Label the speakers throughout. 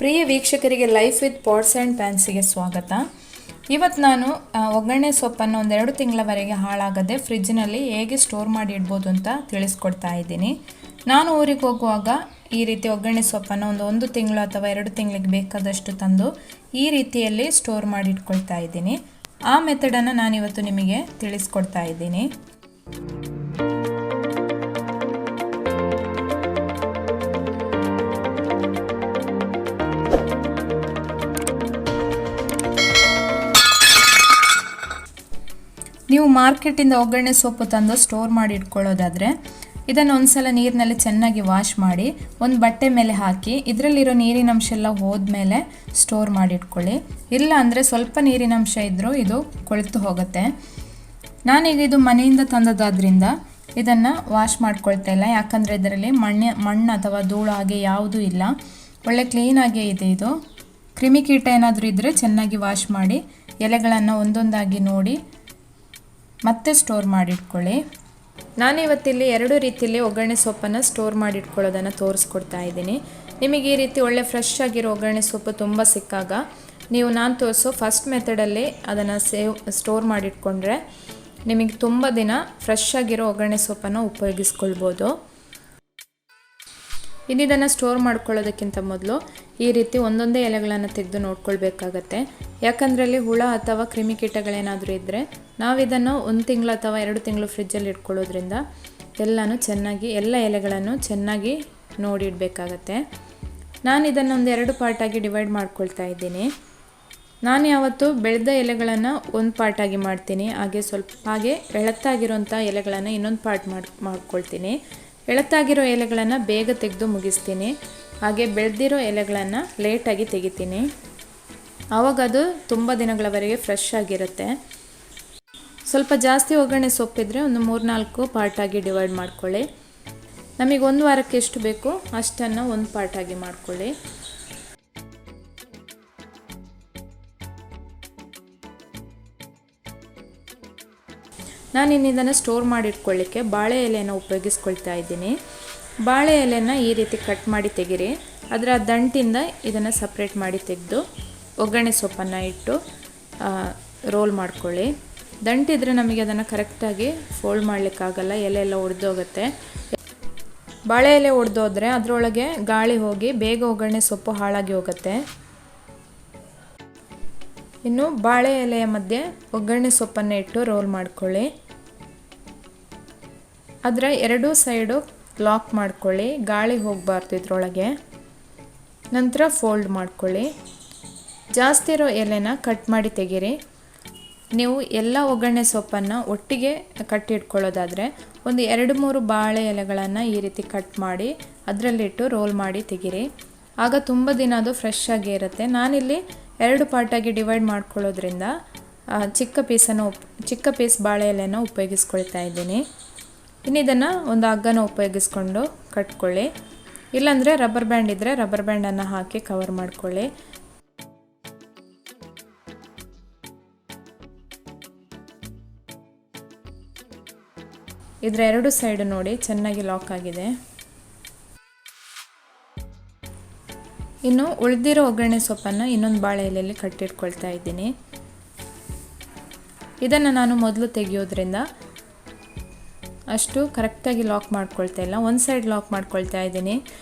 Speaker 1: ಪ್ರಿಯ ವೀಕ್ಷಕರಿಗೆ life with pats and ಪ್ಯಾನ್ಸಿಗೆ ಸ್ವಾಗತ. ಇವತ್ತು ನಾನು ಒಗ್ಗರಣೆ ಸೊಪ್ಪನ್ನು ಒಂದೆರಡು ತಿಂಗಳವರೆಗೆ ಹಾಳಾಗದೆ ಫ್ರಿಜ್ಜಿನಲ್ಲಿ ಹೇಗೆ ಸ್ಟೋರ್ ಮಾಡಿ ಇಡ್ಬೋದು ಅಂತ ತಿಳಿಸ್ಕೊಡ್ತಾ ಇದ್ದೀನಿ. ನಾನು ಊರಿಗೆ ಹೋಗುವಾಗ ಈ ರೀತಿ ಒಗ್ಗರಣೆ ಸೊಪ್ಪನ್ನು ಒಂದು ತಿಂಗಳು ಅಥವಾ 2 ತಿಂಗಳಿಗೆ ಬೇಕಾದಷ್ಟು ತಂದು ಈ ರೀತಿಯಲ್ಲಿ ಸ್ಟೋರ್ ಮಾಡಿ ಇಟ್ಕೊಳ್ತಾ ಇದ್ದೀನಿ. ಆ ಮೆಥಡನ್ನು ನಾನಿವತ್ತು ನಿಮಗೆ ತಿಳಿಸ್ಕೊಡ್ತಾ ಇದ್ದೀನಿ. ನೀವು ಮಾರ್ಕೆಟಿಂದ ಒಗ್ಗರಣೆ ಸೊಪ್ಪು ತಂದು ಸ್ಟೋರ್ ಮಾಡಿ ಇಟ್ಕೊಳ್ಳೋದಾದರೆ ಇದನ್ನು ಒಂದ್ಸಲ ನೀರಿನಲ್ಲಿ ಚೆನ್ನಾಗಿ ವಾಶ್ ಮಾಡಿ ಒಂದು ಬಟ್ಟೆ ಮೇಲೆ ಹಾಕಿ ಇದರಲ್ಲಿರೋ ನೀರಿನಂಶ ಎಲ್ಲ ಹೋದ್ಮೇಲೆ ಸ್ಟೋರ್ ಮಾಡಿ ಇಟ್ಕೊಳ್ಳಿ. ಇಲ್ಲ ಅಂದರೆ ಸ್ವಲ್ಪ ನೀರಿನಂಶ ಇದ್ದರೂ ಇದು ಕೊಳೆತು ಹೋಗುತ್ತೆ. ನಾನೀಗ ಇದು ಮನೆಯಿಂದ ತಂದದಾದ್ರಿಂದ ಇದನ್ನು ವಾಶ್ ಮಾಡ್ಕೊಳ್ತಾ ಇಲ್ಲ, ಯಾಕಂದರೆ ಇದರಲ್ಲಿ ಮಣ್ಣು ಅಥವಾ ಧೂಳು ಹಾಗೆ ಯಾವುದೂ ಇಲ್ಲ, ಒಳ್ಳೆ ಕ್ಲೀನಾಗೇ ಇದೆ. ಇದು ಕ್ರಿಮಿಕೀಟ ಏನಾದರೂ ಇದ್ದರೆ ಚೆನ್ನಾಗಿ ವಾಶ್ ಮಾಡಿ ಎಲೆಗಳನ್ನು ಒಂದೊಂದಾಗಿ ನೋಡಿ ಮತ್ತೆ ಸ್ಟೋರ್ ಮಾಡಿಟ್ಕೊಳ್ಳಿ. ನಾನಿವತ್ತಿಲ್ಲಿ 2 ರೀತಿಯಲ್ಲಿ ಒಗ್ಗರಣೆ ಸೊಪ್ಪನ್ನು ಸ್ಟೋರ್ ಮಾಡಿಟ್ಕೊಳ್ಳೋದನ್ನು ತೋರಿಸ್ಕೊಡ್ತಾ ಇದ್ದೀನಿ. ನಿಮಗೆ ಈ ರೀತಿ ಒಳ್ಳೆ ಫ್ರೆಶ್ ಆಗಿರೋ ಒಗ್ಗರಣೆ ಸೊಪ್ಪು ತುಂಬ ಸಿಕ್ಕಾಗ ನೀವು ನಾನು ತೋರಿಸೋ ಫಸ್ಟ್ ಮೆಥಡಲ್ಲಿ ಅದನ್ನು ಸ್ಟೋರ್ ಮಾಡಿಟ್ಕೊಂಡ್ರೆ ನಿಮಗೆ ತುಂಬ ದಿನ ಫ್ರೆಶ್ ಆಗಿರೋ ಒಗ್ಗರಣೆ ಸೊಪ್ಪನ್ನು ಉಪಯೋಗಿಸ್ಕೊಳ್ಬೋದು. ಇದನ್ನು ಸ್ಟೋರ್ ಮಾಡ್ಕೊಳ್ಳೋದಕ್ಕಿಂತ ಮೊದಲು ಈ ರೀತಿ ಒಂದೊಂದೇ ಎಲೆಗಳನ್ನು ತೆಗೆದು ನೋಡ್ಕೊಳ್ಬೇಕಾಗತ್ತೆ. ಯಾಕಂದರೆ ಅಲ್ಲಿ ಹುಳ ಅಥವಾ ಕ್ರಿಮಿಕೀಟಗಳೇನಾದರೂ ಇದ್ದರೆ ನಾವು ಇದನ್ನು 1 ತಿಂಗಳು ಅಥವಾ 2 ತಿಂಗಳು ಫ್ರಿಜ್ಜಲ್ಲಿ ಇಟ್ಕೊಳ್ಳೋದ್ರಿಂದ ಎಲ್ಲ ಎಲೆಗಳನ್ನು ಚೆನ್ನಾಗಿ ನೋಡಿ ಇಡಬೇಕಾಗತ್ತೆ. ನಾನು ಇದನ್ನು 2 ಪಾರ್ಟಾಗಿ ಡಿವೈಡ್ ಮಾಡ್ಕೊಳ್ತಾ ಇದ್ದೀನಿ. ನಾನು ಯಾವತ್ತೂ ಬೆಳೆದ ಎಲೆಗಳನ್ನು ಒಂದು ಪಾರ್ಟಾಗಿ ಮಾಡ್ತೀನಿ, ಹಾಗೆ ಎಳತ್ತಾಗಿರೋಂಥ ಎಲೆಗಳನ್ನು ಇನ್ನೊಂದು ಪಾರ್ಟ್ ಮಾಡ್ಕೊಳ್ತೀನಿ. ಎಳತ್ತಾಗಿರೋ ಎಲೆಗಳನ್ನು ಬೇಗ ತೆಗೆದು ಮುಗಿಸ್ತೀನಿ, ಹಾಗೆ ಬೆಳೆದಿರೋ ಎಲೆಗಳನ್ನು ಲೇಟಾಗಿ ತೆಗಿತೀನಿ. ಆವಾಗ ಅದು ತುಂಬ ದಿನಗಳವರೆಗೆ ಫ್ರೆಶ್ ಆಗಿರುತ್ತೆ. ಸ್ವಲ್ಪ ಜಾಸ್ತಿ ಒಗ್ಗರಣೆ ಸೊಪ್ಪಿದ್ರೆ ಒಂದು 3-4 ಪಾರ್ಟಾಗಿ ಡಿವೈಡ್ ಮಾಡ್ಕೊಳ್ಳಿ. ನಮಗೆ 1 ವಾರಕ್ಕೆ ಎಷ್ಟು ಬೇಕು ಅಷ್ಟನ್ನು ಒಂದು ಪಾರ್ಟಾಗಿ ಮಾಡ್ಕೊಳ್ಳಿ. ನಾನು ಇದನ್ನು ಸ್ಟೋರ್ ಮಾಡಿಟ್ಕೊಳ್ಳಿಕ್ಕೆ ಬಾಳೆ ಎಲೆಯನ್ನು ಉಪಯೋಗಿಸ್ಕೊಳ್ತಾ ಇದ್ದೀನಿ. ಬಾಳೆ ಎಲೆನ ಈ ರೀತಿ ಕಟ್ ಮಾಡಿ ತೆಗಿರಿ. ಅದರ ದಂಟಿಂದ ಇದನ್ನು ಸಪ್ರೇಟ್ ಮಾಡಿ ತೆಗೆದು ಒಗ್ಗರಣೆ ಸೊಪ್ಪನ್ನು ಇಟ್ಟು ರೋಲ್ ಮಾಡ್ಕೊಳ್ಳಿ. ದಂಟಿದ್ರೆ ನಮಗೆ ಅದನ್ನು ಕರೆಕ್ಟಾಗಿ ಫೋಲ್ಡ್ ಮಾಡಲಿಕ್ಕಾಗಲ್ಲ, ಎಲೆ ಎಲ್ಲ ಒಡೆದೋಗುತ್ತೆ. ಬಾಳೆ ಎಲೆ ಒಡೆದೋದ್ರೆ ಅದರೊಳಗೆ ಗಾಳಿ ಹೋಗಿ ಬೇಗ ಒಗ್ಗರಣೆ ಸೊಪ್ಪು ಹಾಳಾಗಿ ಹೋಗುತ್ತೆ. ಇನ್ನು ಬಾಳೆ ಎಲೆಯ ಮಧ್ಯೆ ಒಗ್ಗರಣೆ ಸೊಪ್ಪನ್ನು ಇಟ್ಟು ರೋಲ್ ಮಾಡ್ಕೊಳ್ಳಿ. ಅದರ 2 ಸೈಡು ಲಾಕ್ ಮಾಡ್ಕೊಳ್ಳಿ, ಗಾಳಿ ಹೋಗಬಾರ್ದು ಇದರೊಳಗೆ. ನಂತರ ಫೋಲ್ಡ್ ಮಾಡ್ಕೊಳ್ಳಿ. ಜಾಸ್ತಿ ಇರೋ ಎಲೆನ ಕಟ್ ಮಾಡಿ ತೆಗೀರಿ. ನೀವು ಎಲ್ಲ ಒಗ್ಗರಣೆ ಸೊಪ್ಪನ್ನು ಒಟ್ಟಿಗೆ ಕಟ್ಟಿಟ್ಕೊಳ್ಳೋದಾದರೆ ಒಂದು 2-3 ಬಾಳೆ ಎಲೆಗಳನ್ನು ಈ ರೀತಿ ಕಟ್ ಮಾಡಿ ಅದರಲ್ಲಿಟ್ಟು ರೋಲ್ ಮಾಡಿ ತೆಗೀರಿ. ಆಗ ತುಂಬ ದಿನ ಅದು ಫ್ರೆಶ್ ಆಗೇ ಇರುತ್ತೆ. ನಾನಿಲ್ಲಿ 2 ಪಾರ್ಟಾಗಿ ಡಿವೈಡ್ ಮಾಡ್ಕೊಳ್ಳೋದ್ರಿಂದ ಚಿಕ್ಕ ಪೀಸ್ ಬಾಳೆ ಎಲೆನ ಉಪಯೋಗಿಸ್ಕೊಳ್ತಾ ಇದ್ದೀನಿ. ಇನ್ನು ಇದನ್ನು ಒಂದು ಹಗ್ಗನ ಉಪಯೋಗಿಸ್ಕೊಂಡು ಕಟ್ಕೊಳ್ಳಿ. ಇಲ್ಲಾಂದರೆ ರಬ್ಬರ್ ಬ್ಯಾಂಡ್ ಇದ್ದರೆ ರಬ್ಬರ್ ಬ್ಯಾಂಡನ್ನು ಹಾಕಿ ಕವರ್ ಮಾಡ್ಕೊಳ್ಳಿ. ಇದರ 2 ಸೈಡು ನೋಡಿ ಚೆನ್ನಾಗಿ ಲಾಕ್ ಆಗಿದೆ. ಇನ್ನು ಉಳಿದಿರೋ ಒಗ್ಗರಣೆ ಸೊಪ್ಪನ್ನು ಇನ್ನೊಂದು ಬಾಳೆ ಎಲೆಯಲ್ಲಿ ಕಟ್ಟಿಟ್ಕೊಳ್ತಾ ಇದ್ದೀನಿ. ಇದನ್ನು ನಾನು ಮೊದಲು ತೆಗೆಯೋದ್ರಿಂದ ಅಷ್ಟು ಕರೆಕ್ಟಾಗಿ ಲಾಕ್ ಮಾಡ್ಕೊಳ್ತಾ ಇಲ್ಲ. ಒಂದು ಸೈಡ್ ಲಾಕ್ ಮಾಡ್ಕೊಳ್ತಾ ಇದ್ದೀನಿ,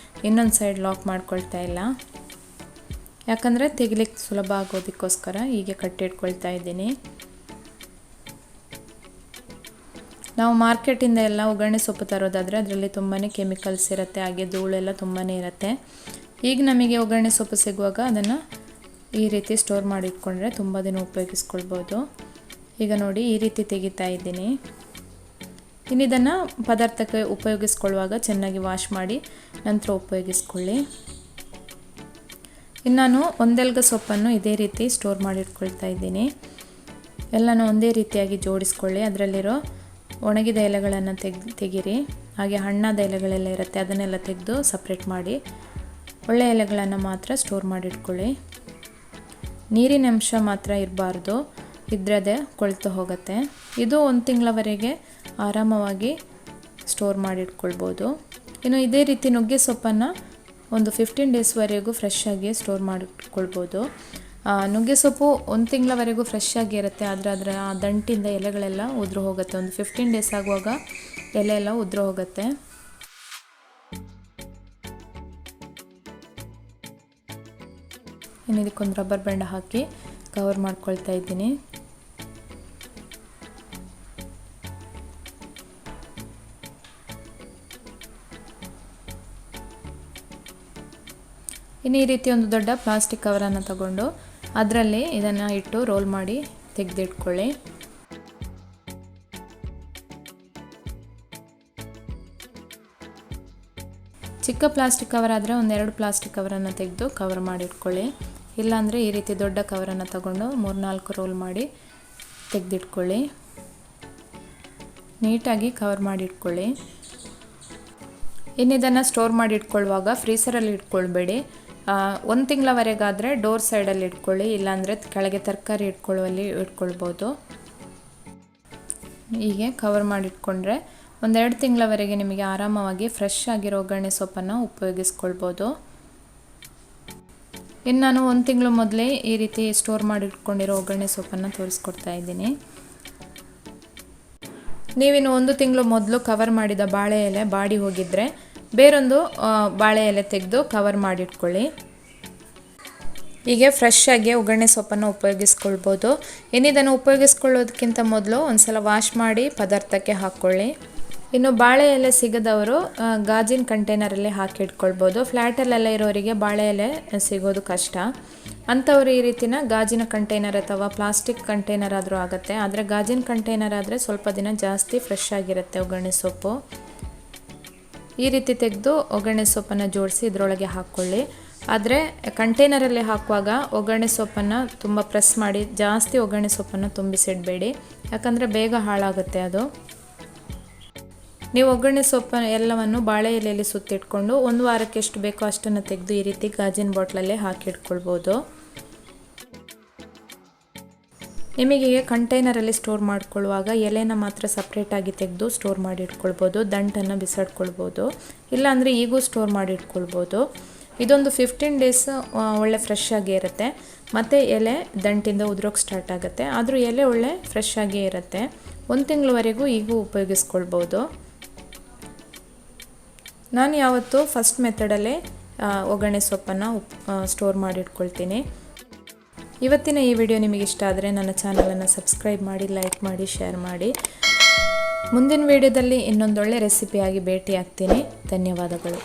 Speaker 1: ಇನ್ನೊಂದು ಸೈಡ್ ಲಾಕ್ ಮಾಡ್ಕೊಳ್ತಾ ಇಲ್ಲ. ಯಾಕಂದರೆ ತೆಗಿಲಿಕ್ಕೆ ಸುಲಭ ಆಗೋದಕ್ಕೋಸ್ಕರ ಹೀಗೆ ಕಟ್ಟಿಟ್ಕೊಳ್ತಾ ಇದ್ದೀನಿ. ನಾವು ಮಾರ್ಕೆಟಿಂದ ಎಲ್ಲ ಒಗ್ಗರಣೆ ಸೊಪ್ಪು ತರೋದಾದರೆ ಅದರಲ್ಲಿ ತುಂಬಾ ಕೆಮಿಕಲ್ಸ್ ಇರುತ್ತೆ, ಹಾಗೆ ಧೂಳೆಲ್ಲ ತುಂಬಾ ಇರುತ್ತೆ. ಈಗ ನಮಗೆ ಒಗ್ಗರಣೆ ಸೊಪ್ಪು ಸಿಗುವಾಗ ಅದನ್ನು ಈ ರೀತಿ ಸ್ಟೋರ್ ಮಾಡಿ ಇಟ್ಕೊಂಡ್ರೆ ತುಂಬ ದಿನ ಉಪಯೋಗಿಸ್ಕೊಳ್ಬೋದು. ಈಗ ನೋಡಿ ಈ ರೀತಿ ತೆಗಿತಾ ಇದ್ದೀನಿ. ಇನ್ನು ಇದನ್ನು ಪದಾರ್ಥಕ್ಕೆ ಉಪಯೋಗಿಸ್ಕೊಳ್ಳುವಾಗ ಚೆನ್ನಾಗಿ ವಾಶ್ ಮಾಡಿ ನಂತರ ಉಪಯೋಗಿಸ್ಕೊಳ್ಳಿ. ಇನ್ನು ನಾನು ಒಂದೆಲ್ಗ ಸೊಪ್ಪನ್ನು ಇದೇ ರೀತಿ ಸ್ಟೋರ್ ಮಾಡಿಟ್ಕೊಳ್ತಾ ಇದ್ದೀನಿ. ಎಲ್ಲನೂ ಒಂದೇ ರೀತಿಯಾಗಿ ಜೋಡಿಸ್ಕೊಳ್ಳಿ. ಅದರಲ್ಲಿರೋ ಒಣಗಿದ ಎಲೆಗಳನ್ನು ತೆಗೀರಿ, ಹಾಗೆ ಹಣ್ಣಾದ ಎಲೆಗಳೆಲ್ಲ ಇರುತ್ತೆ ಅದನ್ನೆಲ್ಲ ತೆಗೆದು ಸಪ್ರೇಟ್ ಮಾಡಿ ಒಳ್ಳೆಯ ಎಲೆಗಳನ್ನು ಮಾತ್ರ ಸ್ಟೋರ್ ಮಾಡಿಟ್ಕೊಳ್ಳಿ. ನೀರಿನ ಅಂಶ ಮಾತ್ರ ಇರಬಾರ್ದು, ಇದ್ರೆ ಅದೇ ಕೊಳ್ತು ಹೋಗುತ್ತೆ. ಇದು 1 ತಿಂಗಳವರೆಗೆ ಆರಾಮವಾಗಿ ಸ್ಟೋರ್ ಮಾಡಿಟ್ಕೊಳ್ಬೋದು. ಇನ್ನು ಇದೇ ರೀತಿ ನುಗ್ಗೆ ಸೊಪ್ಪನ್ನು ಒಂದು 15 ಡೇಸ್ವರೆಗೂ ಫ್ರೆಶ್ ಆಗಿ ಸ್ಟೋರ್ ಮಾಡಿಟ್ಕೊಳ್ಬೋದು. ನುಗ್ಗೆ ಸೊಪ್ಪು 1 ತಿಂಗಳವರೆಗೂ ಫ್ರೆಶ್ ಆಗಿ ಇರುತ್ತೆ, ಆದರೆ ಅದರ ದಂಟಿಂದ ಎಲೆಗಳೆಲ್ಲ ಉದುರು ಹೋಗುತ್ತೆ. ಒಂದು 15 ಡೇಸ್ ಆಗುವಾಗ ಎಲೆ ಎಲ್ಲ ಉದುರು ಹೋಗುತ್ತೆ. ಇನ್ನು ಇದಕ್ಕೊಂದು ರಬ್ಬರ್ ಬ್ಯಾಂಡ್ ಹಾಕಿ ಕವರ್ ಮಾಡ್ಕೊಳ್ತಾ ಇದ್ದೀನಿ. ಇನ್ನು ಈ ರೀತಿ ಒಂದು ದೊಡ್ಡ ಪ್ಲಾಸ್ಟಿಕ್ ಕವರನ್ನು ತಗೊಂಡು ಅದರಲ್ಲಿ ಇದನ್ನು ಇಟ್ಟು ರೋಲ್ ಮಾಡಿ ತೆಗೆದಿಟ್ಕೊಳ್ಳಿ. ಚಿಕ್ಕ ಪ್ಲಾಸ್ಟಿಕ್ ಕವರ್ ಆದರೆ 1-2 ಪ್ಲಾಸ್ಟಿಕ್ ಕವರನ್ನು ತೆಗೆದು ಕವರ್ ಮಾಡಿಟ್ಕೊಳ್ಳಿ. ಇಲ್ಲಾಂದರೆ ಈ ರೀತಿ ದೊಡ್ಡ ಕವರನ್ನು ತಗೊಂಡು 3-4 ರೋಲ್ ಮಾಡಿ ತೆಗೆದಿಟ್ಕೊಳ್ಳಿ. ನೀಟಾಗಿ ಕವರ್ ಮಾಡಿಟ್ಕೊಳ್ಳಿ. ಇನ್ನು ಇದನ್ನು ಸ್ಟೋರ್ ಮಾಡಿ ಇಟ್ಕೊಳ್ಳುವಾಗ ಫ್ರೀಸರಲ್ಲಿ ಇಟ್ಕೊಳ್ಬೇಡಿ. 1 ತಿಂಗಳವರೆಗಾದರೆ ಡೋರ್ ಸೈಡಲ್ಲಿ ಇಟ್ಕೊಳ್ಳಿ, ಇಲ್ಲಾಂದರೆ ಕೆಳಗೆ ತರಕಾರಿ ಇಟ್ಕೊಳ್ಳುವಲ್ಲಿ ಇಟ್ಕೊಳ್ಬೋದು. ಹೀಗೆ ಕವರ್ ಮಾಡಿಟ್ಕೊಂಡ್ರೆ 1-2 ತಿಂಗಳವರೆಗೆ ನಿಮಗೆ ಆರಾಮವಾಗಿ ಫ್ರೆಶ್ ಆಗಿರೋ ಒಗ್ಗರಣೆ ಸೊಪ್ಪನ್ನು ಉಪಯೋಗಿಸ್ಕೊಳ್ಬೋದು. ಇನ್ನು ನಾನು 1 ತಿಂಗಳು ಮೊದಲೇ ಈ ರೀತಿ ಸ್ಟೋರ್ ಮಾಡಿಟ್ಕೊಂಡಿರೋ ಒಗ್ಗರಣೆ ಸೊಪ್ಪನ್ನು ತೋರಿಸ್ಕೊಡ್ತಾ ಇದ್ದೀನಿ. ನೀವಿನ್ನು 1 ತಿಂಗಳು ಮೊದಲು ಕವರ್ ಮಾಡಿದ ಬಾಳೆ ಎಲೆ ಬಾಡಿ ಹೋಗಿದ್ರೆ ಬೇರೊಂದು ಬಾಳೆ ಎಲೆ ತೆಗೆದು ಕವರ್ ಮಾಡಿಟ್ಕೊಳ್ಳಿ. ಹೀಗೆ ಫ್ರೆಶ್ ಆಗಿ ಒಗ್ಗರಣೆ ಸೊಪ್ಪನ್ನು ಉಪಯೋಗಿಸ್ಕೊಳ್ಬೋದು. ಇನ್ನಿದನ್ನು ಉಪಯೋಗಿಸ್ಕೊಳ್ಳೋದಕ್ಕಿಂತ ಮೊದಲು ಒಂದ್ಸಲ ವಾಶ್ ಮಾಡಿ ಪದಾರ್ಥಕ್ಕೆ ಹಾಕ್ಕೊಳ್ಳಿ. ಇನ್ನು ಬಾಳೆ ಎಲೆ ಸಿಗದವರು ಗಾಜಿನ ಕಂಟೈನರಲ್ಲಿ ಹಾಕಿಟ್ಕೊಳ್ಬೋದು. ಫ್ಲ್ಯಾಟಲ್ಲೆಲ್ಲ ಇರೋರಿಗೆ ಬಾಳೆ ಎಲೆ ಸಿಗೋದು ಕಷ್ಟ. ಅಂಥವ್ರು ಈ ರೀತಿನ ಗಾಜಿನ ಕಂಟೈನರ್ ಅಥವಾ ಪ್ಲಾಸ್ಟಿಕ್ ಕಂಟೈನರ್ ಆದರೂ ಆಗುತ್ತೆ. ಆದರೆ ಗಾಜಿನ ಕಂಟೈನರ್ ಆದರೆ ಸ್ವಲ್ಪ ದಿನ ಜಾಸ್ತಿ ಫ್ರೆಶ್ ಆಗಿರುತ್ತೆ ಒಗ್ಗರಣೆ ಸೊಪ್ಪು. ಈ ರೀತಿ ತೆಗೆದು ಒಗ್ಗರಣೆ ಸೊಪ್ಪನ್ನು ಜೋಡಿಸಿ ಇದರೊಳಗೆ ಹಾಕ್ಕೊಳ್ಳಿ. ಆದರೆ ಕಂಟೈನರಲ್ಲಿ ಹಾಕುವಾಗ ಒಗ್ಗರಣೆ ಸೊಪ್ಪನ್ನು ತುಂಬ ಪ್ರೆಸ್ ಮಾಡಿ ಜಾಸ್ತಿ ಒಗ್ಗರಣೆ ಸೊಪ್ಪನ್ನು ತುಂಬಿಸಿಡಬೇಡಿ, ಯಾಕಂದರೆ ಬೇಗ ಹಾಳಾಗುತ್ತೆ ಅದು. ನೀವು ಒಗ್ಗರಣೆ ಸೊಪ್ಪನ್ನು ಎಲ್ಲವನ್ನು ಬಾಳೆ ಎಲೆಯಲ್ಲಿ ಸುತ್ತಿಟ್ಕೊಂಡು 1 ವಾರಕ್ಕೆ ಎಷ್ಟು ಬೇಕೋ ಅಷ್ಟನ್ನು ತೆಗೆದು ಈ ರೀತಿ ಗಾಜಿನ ಬಾಟ್ಲಲ್ಲಿ ಹಾಕಿಟ್ಕೊಳ್ಬೋದು. ನಿಮಗೆ ಕಂಟೈನರಲ್ಲಿ ಸ್ಟೋರ್ ಮಾಡ್ಕೊಳ್ಳುವಾಗ ಎಲೆನ ಮಾತ್ರ ಸಪ್ರೇಟಾಗಿ ತೆಗೆದು ಸ್ಟೋರ್ ಮಾಡಿ ಇಟ್ಕೊಳ್ಬೋದು, ದಂಟನ್ನು ಬಿಸಾಡ್ಕೊಳ್ಬೋದು. ಇಲ್ಲಾಂದರೆ ಈಗೂ ಸ್ಟೋರ್ ಮಾಡಿ ಇಟ್ಕೊಳ್ಬೋದು. ಇದೊಂದು 15 ಡೇಸ್ ಒಳ್ಳೆ ಫ್ರೆಶ್ ಆಗೇ ಇರುತ್ತೆ. ಮತ್ತು ಎಲೆ ದಂಟಿಂದ ಉದುರೋಕ್ಕೆ ಸ್ಟಾರ್ಟ್ ಆಗುತ್ತೆ, ಆದರೂ ಎಲೆ ಒಳ್ಳೆ ಫ್ರೆಶ್ ಆಗೇ ಇರುತ್ತೆ. 1 ತಿಂಗಳವರೆಗೂ ಈಗೂ ಉಪಯೋಗಿಸ್ಕೊಳ್ಬೋದು. ನಾನು ಯಾವತ್ತೂ ಫಸ್ಟ್ ಮೆಥಡಲ್ಲೇ ಒಗ್ಗರಣೆ ಸೊಪ್ಪನ್ನು ಸ್ಟೋರ್ ಮಾಡಿ ಇಟ್ಕೊಳ್ತೀನಿ. ಇವತ್ತಿನ ಈ ವಿಡಿಯೋ ನಿಮಗೆ ಇಷ್ಟ ಆದರೆ ನನ್ನ ಚಾನಲನ್ನು ಸಬ್ಸ್ಕ್ರೈಬ್ ಮಾಡಿ, ಲೈಕ್ ಮಾಡಿ, ಶೇರ್ ಮಾಡಿ. ಮುಂದಿನ ವಿಡಿಯೋದಲ್ಲಿ ಇನ್ನೊಂದೊಳ್ಳೆ ರೆಸಿಪಿಯಾಗಿ ಭೇಟಿ ಆಗ್ತೀನಿ. ಧನ್ಯವಾದಗಳು.